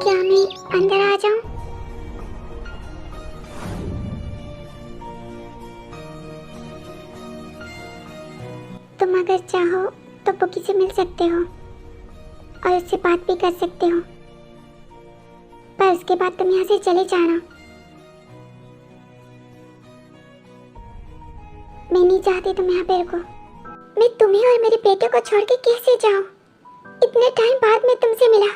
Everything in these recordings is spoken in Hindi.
क्या मैं अंदर आ जाऊं? तुम अगर चाहो तो बुकी से मिल सकते हो और उससे बात भी कर सकते हो, पर उसके बाद तुम यहाँ से चले जाना। मैं नहीं चाहती तुम यहाँ पे रुको। मैं तुम्हें और मेरे बेटे को छोड़ के कैसे जाऊं? इतने टाइम बाद मैं तुमसे मिला,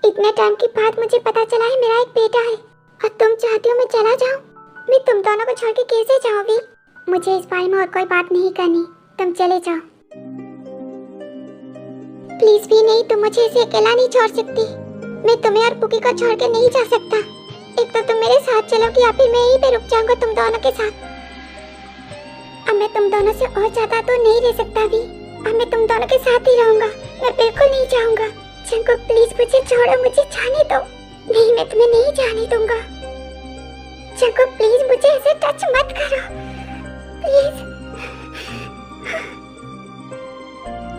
इतने टाइम के बाद मुझे पता चला है मेरा एक बेटा है, और तुम चाहती हो मैं चला जाऊं? मैं तुम दोनों को छोड़ के कैसे जाऊं भी? मुझे इस बारे में और कोई बात नहीं करनी, तुम चले जाओ। प्लीज भी नहीं, तुम मुझे ऐसे अकेला नहीं छोड़ सकती। मैं तुम्हें और पुकी को छोड़ के नहीं जा सकता। एक तो तुम मेरे साथ चलोगी या फिर मैं यहीं पे रुक जाऊंगा तुम दोनों के साथ। अब मैं तुम दोनों से और ज्यादा तो नहीं रह सकता भी। अब मैं तुम दोनों के साथ ही रहूंगा, मैं बिल्कुल नहीं जाऊंगा। जंगकुक प्लीज मुझे छोड़ो, मुझे जाने दो। नहीं, मैं तुम्हें नहीं जाने दूंगा। जंगकुक प्लीज मुझे ऐसे टच मत करो, प्लीज।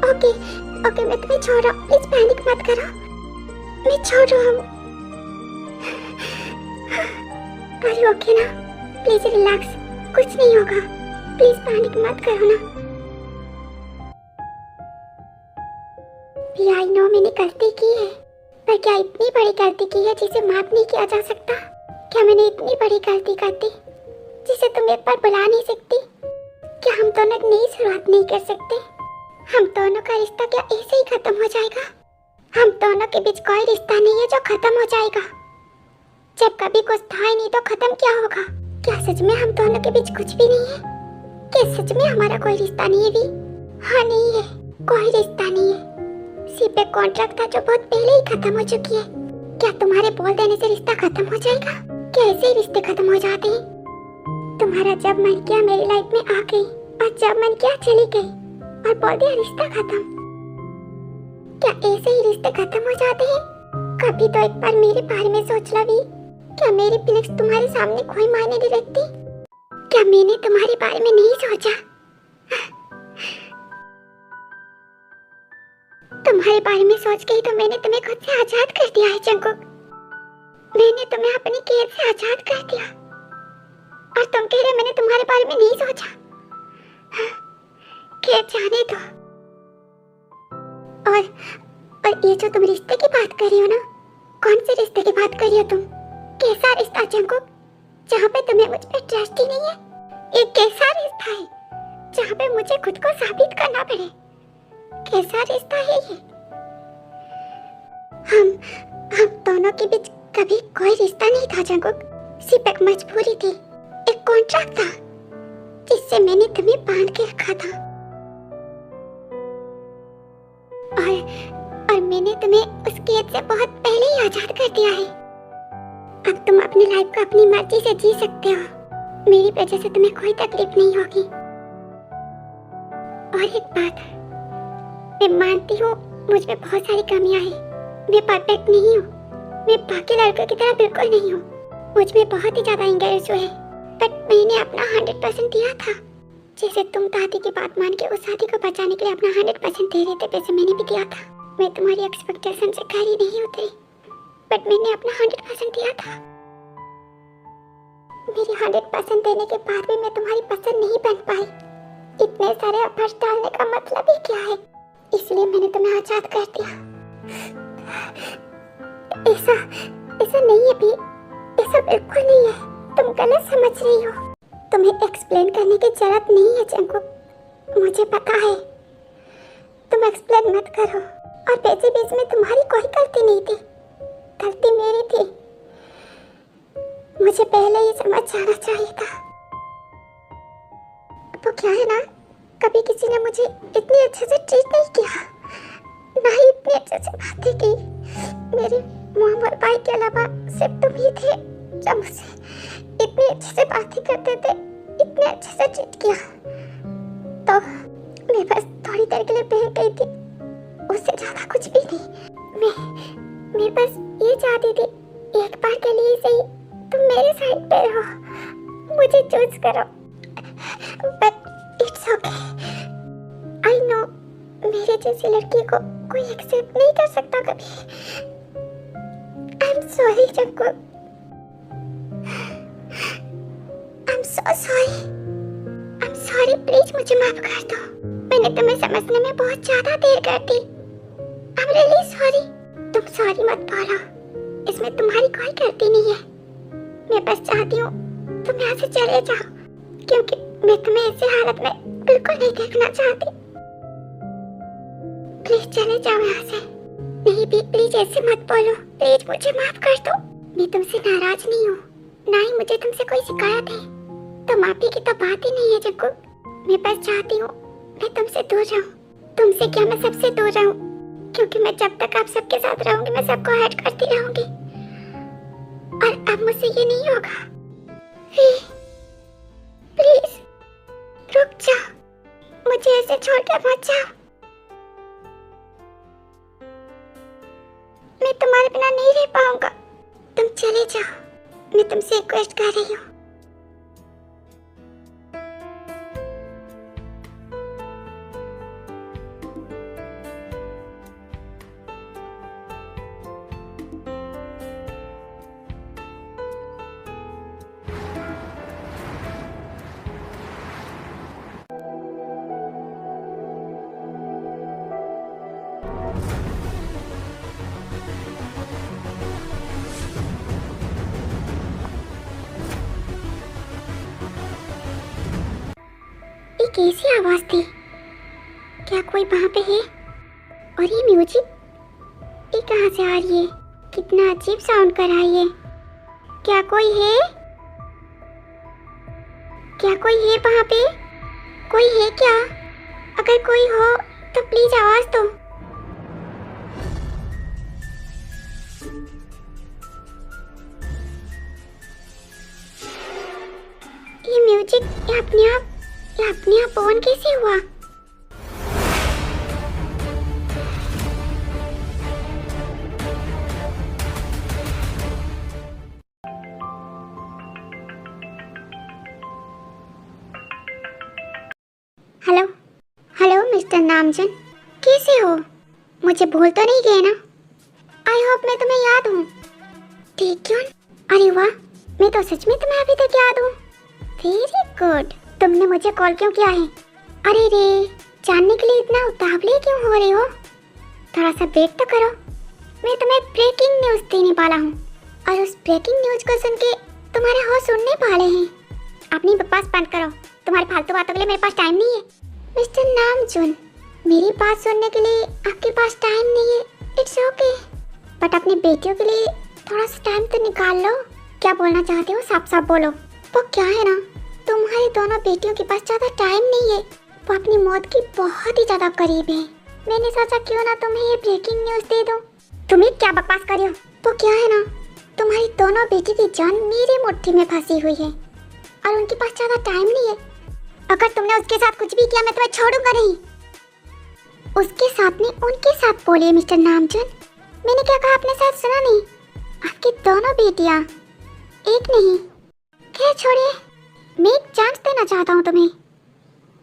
ओके ओके, मैं तुम्हें छोड़ रहा हूँ, प्लीज पैनिक मत करो। मैं छोड़ रहा हूँ। आर यू ओके ना? प्लीज रिलैक्स, कुछ नहीं होगा। प्लीज पैनिक मत करो ना। आई नो मैंने गलती की है, पर क्या इतनी बड़ी गलती की है जिसे माफ नहीं किया जा सकता? क्या मैंने इतनी बड़ी गलती कर दी जिसे तुम एक बार बुला नहीं सकती? क्या हम दोनों एक नई शुरुआत नहीं कर सकते? हम दोनों का रिश्ता क्या ऐसे ही खत्म हो जाएगा? हम दोनों के बीच कोई रिश्ता नहीं है जो खत्म हो जाएगा। जब कभी कुछ था ही नहीं तो खत्म क्या होगा? क्या सच में हम दोनों के बीच कुछ भी नहीं है? क्या सच में हमारा कोई रिश्ता नहीं है भी? हाँ, नहीं है, कोई रिश्ता नहीं है। सिर्फ एक कॉन्ट्रैक्ट था जो बहुत पहले ही खत्म हो चुकी है। क्या तुम्हारे बोल देने से रिश्ता खत्म हो जाएगा? क्या ऐसे ही रिश्ते खत्म हो जाते हैं? तुम्हारा जब मन किया मेरी लाइफ में आ गई और जब मन किया चली गई और बोल दिया रिश्ता खत्म। क्या ऐसे ही रिश्ते खत्म हो जाते हैं? कभी तो एक बार मेरे बारे में सोच लो भी। क्या मेरी फीलिंग्स तुम्हारे सामने कोई मायने नहीं रखती? क्या मैंने तुम्हारे बारे में नहीं सोचा? तुम्हारे बारे में सोच के ही तो मैंने तुम्हें खुद से आजाद कर दिया है जंगकुक। मैंने तुम्हें अपनी कैद से आजाद कर दिया और तुम कह रहे मैंने तुम्हारे बारे में नहीं सोचा। कैद जाने दो। और ये जो तुम रिश्ते की बात कर रही हो ना, कौन से रिश्ते की बात कर रही हो तुम? कैसा रिश्ता जंगकुक जहाँ पे तुम्हें मुझ पे ट्रस्ट ही नहीं है? ये कैसा रिश्ता है जहाँ पे मुझे खुद को साबित करना पड़े? कैसा रिश्ता है ये? हम दोनों के बीच कभी कोई रिश्ता नहीं था जंगकुक। सिर्फ एक मजबूरी थी, एक कॉन्ट्रैक्ट था जिससे मैंने तुम्हें बांध के रखा था। और मैंने तुम्हें उस कैद से बहुत पहले ही आजाद कर दिया है। अब तुम अपनी लाइफ को अपनी मर्जी से जी सकते हो। मेरी वजह से तुम्हें कोई तकलीफ नहीं होगी। और एक बात, मैं मानती हूँ मुझ में बहुत सारी कमियां हैं। मैं परफेक्ट नहीं हूँ, मैं बाकी लड़कों की तरह बिल्कुल नहीं हूँ। मुझ में बहुत ही ज्यादा एंगर इशू है, बट मैंने अपना 100% दिया था। जैसे तुम दादी की बात मान के उस शादी को बचाने के लिए अपना 100% दे रहे थे, वैसे मैंने भी दिया था। मैं तुम्हारी एक्सपेक्टेशन से खरी नहीं उतरी, बट मैंने अपना 100% दिया था। मेरी 100% देने के बाद भी मैं तुम्हारी पसंद नहीं बन पाई। इतने सारे एफर्ट्स डालने का मतलब ही क्या है? इसलिए मैंने तुम्हें आजाद कर दिया। ऐसा नहीं है भी, ऐसा बिल्कुल नहीं है। तुम गलत समझ रही हो। तुम्हें एक्सप्लेन करने की जरूरत नहीं है जंगकुक, मुझे पता है। तुम एक्सप्लेन मत करो। और वैसे भी इसमें तुम्हारी कोई गलती नहीं थी, गलती मेरी थी। मुझे पहले ही समझ जाना चाहिए था। वो क्या है ना, कभी किसी ने मुझे इतनी अच्छे से ट्रीट नहीं किया, ना ही इतनी अच्छे से बातें की। मेरे मोहम्मद भाई के अलावा सिर्फ तुम ही थे जो मुझसे इतनी अच्छे से बातें करते थे, इतने अच्छे से ट्रीट किया। तो मैं बस थोड़ी देर के लिए बह गई थी, उससे ज्यादा कुछ भी नहीं। मैं बस ये चाहती थी एक बार के लिए सही तुम मेरे साइड पे रहो, मुझे चूज करो। But it's okay, I know मेरे जैसी लड़की को कोई एक्सेप्ट नहीं कर सकता कभी। आई sorry Jungkook, I am so sorry, I am sorry, please मुझे माफ कर दो। मैंने तुम्हें समझने में बहुत ज्यादा देर कर दी। I am really sorry. तुम सॉरी मत बोलो, इसमें तुम्हारी कोई गलती नहीं है। मैं बस चाहती हूँ तुम यहाँ से चले जाओ, क्योंकि मैं तुम्हें ऐसी हालत में बिल्कुल नहीं देखना चाहती। प्लीज चले जाओ यहाँ से। नहीं भी, प्लीज ऐसे मत बोलो, प्लीज मुझे माफ कर दो। मैं तुमसे नाराज नहीं हूँ, ना ही मुझे तुमसे कोई शिकायत है, तो माफी की तो बात ही नहीं है जग्गू। मैं बस चाहती हूँ मैं तुमसे दूर रहूँ। तुमसे क्या, मैं सबसे दूर रहूँ, क्योंकि मैं जब तक आप सबके साथ रहूंगी मैं सबको हर्ट करती रहूंगी, और अब मुझसे ये नहीं होगा। प्लीज रुक जाओ, मुझे ऐसे छोड़कर मत जाओ। मैं तुम्हारे बिना नहीं रह पाऊंगा, तुम चले जाओ। मैं तुमसे रिक्वेस्ट कर रही हूँ। ये कैसी आवाज थी? क्या कोई वहां पे है? और ये म्यूजिक, ये कहाँ से आ रही है? कितना अजीब साउंड कर रहा है ये। क्या कोई है? क्या कोई है वहां पे? कोई है क्या? अगर कोई हो तो प्लीज आवाज दो। ये म्यूजिक, ये अपने आप ऑन कैसे हुआ? हेलो हेलो मिस्टर नामजन, कैसे हो? मुझे भूल तो नहीं गए ना? आई होप मैं तुम्हें याद हूँ। ठीक क्यों? अरे वाह, मैं तो सच में तुम्हें अभी तक याद हूँ। Very good. तुमने मुझे कॉल क्यों किया है? अरे रे, जानने के लिए इतना उतावले क्यों हो रहे हो? थोड़ा सा वेट तो करो, मैं तुम्हें ब्रेकिंग न्यूज़ देने वाला हूँ, और उस ब्रेकिंग न्यूज़ को सुन के तुम्हारे होश उड़ने वाले हैं। अपनी बकवास बंद करो, तुम्हारी फालतू बातों के लिए मेरे पास टाइम नहीं है। मिस्टर नामजुन, मेरी बात सुनने के लिए आपके पास टाइम नहीं है, इट्स ओके, बट अपनी बेटियों के लिए थोड़ा सा टाइम तो निकाल लो। क्या बोलना चाहते हो, साफ साफ बोलो। वो क्या है ना, तुम्हारी दोनों बेटियों के पास ज़्यादा टाइम नहीं है, वो अपनी मौत की बहुत ही ज़्यादा करीब है। मैंने सोचा क्यों ना तुम्हें ये ब्रेकिंग न्यूज़ दे दूँ। तुम्हें क्या बकवास कर रही हो? वो क्या है ना, तुम्हारी दोनों बेटी की जान मेरी मुट्ठी में फंसी हुई है, और उनके पास ज़्यादा टाइम नहीं है। अगर तुमने उसके साथ कुछ भी किया मैं तुम्हें छोड़ूंगा नहीं। उसके साथ नहीं, उनके साथ बोलिए मिस्टर नामजन। मैंने क्या कहा, आपने शायद सुना नहीं। आपकी दोनों बेटियां, एक नहीं। खैर छोड़िए, मैं एक चांस देना चाहता हूँ तुम्हें।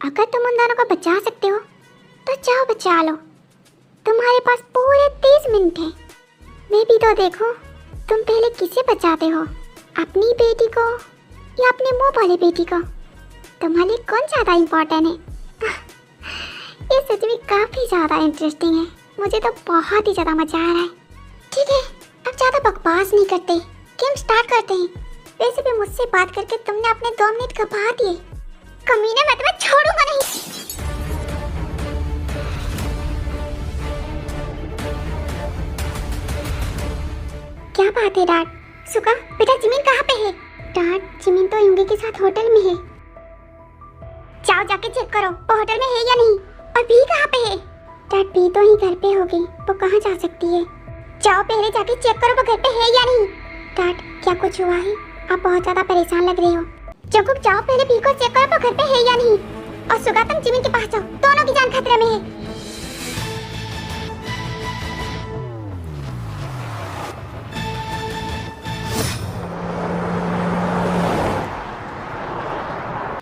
अगर तुम उन दोनों को बचा सकते हो तो जाओ बचा लो। तुम्हारे पास पूरे 30 मिनट है। मैं भी तो देखूं तुम पहले किसे बचाते हो, अपनी बेटी को या अपने मुंह वाले बेटी को। तुम्हारे लिए कौन ज़्यादा इम्पोर्टेंट है? ये सच में काफ़ी ज़्यादा इंटरेस्टिंग है, मुझे तो बहुत ही ज़्यादा मज़ा आ रहा है। ठीक है, अब ज़्यादा बकवास नहीं करते, गेम स्टार्ट करते हैं। वैसे भी मुझसे बात करके तुमने अपने 2 मिनट गवा दिए। कमीने, मैं तुम्हें छोड़ूंगा नहीं। क्या बात है डैड? सुका, बेटा जिमिन कहाँ पे है? डैड, जिमिन तो युंगी के साथ होटल में है। जाओ जाके चेक करो वो होटल में है या नहीं। और बी कहाँ पे है? डैड, बी तो ही घर पे होगी, वो कहाँ जा सकती है? जाओ पहले जाके चेक करो वो घर पे है या नहीं। डैड, क्या कुछ हुआ है? आप बहुत ज्यादा परेशान लग रही हो। जंकुक, जाओ पहले बी को चेक करो वो घर पे है या नहीं। और सुगा, तुम जिमिन के पास जाओ, दोनों की जान खतरे में है।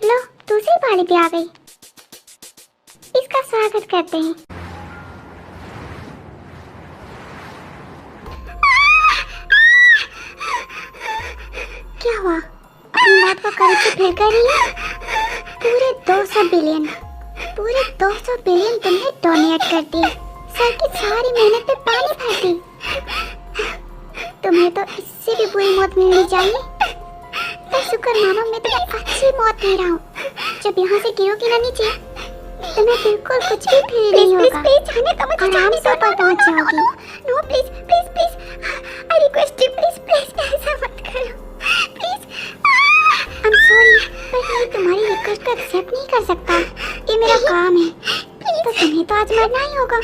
लो, दूसरी पाली भी आ गई। इसका स्वागत करते हैं। से फिर कर रही हो? पूरे 200 बिलियन तुमने डोनेट कर दी। सर की सारी मेहनत पे पानी फेर दी। तुम्हें तो इससे भी बुरी मौत मिलनी चाहिए। पर शुक्र मानो मैं तुम्हें अच्छी मौत दे रहा हूँ। जब यहाँ से गिरोगी ना नीचे, तुम्हें बिल्कुल कुछ भी फील नहीं होगा। प्लीज जाने दो मुझे, आराम से ऊपर पहुँच जाओगी। No please please please, I request you, please please ऐसा मत करो प्लीज। आई एम सॉरी, पर मैं तुम्हारी रिक्वेस्ट को एक्सेप्ट नहीं कर सकता। ये मेरा काम है। तो तुम्हें तो आज मरना ही होगा।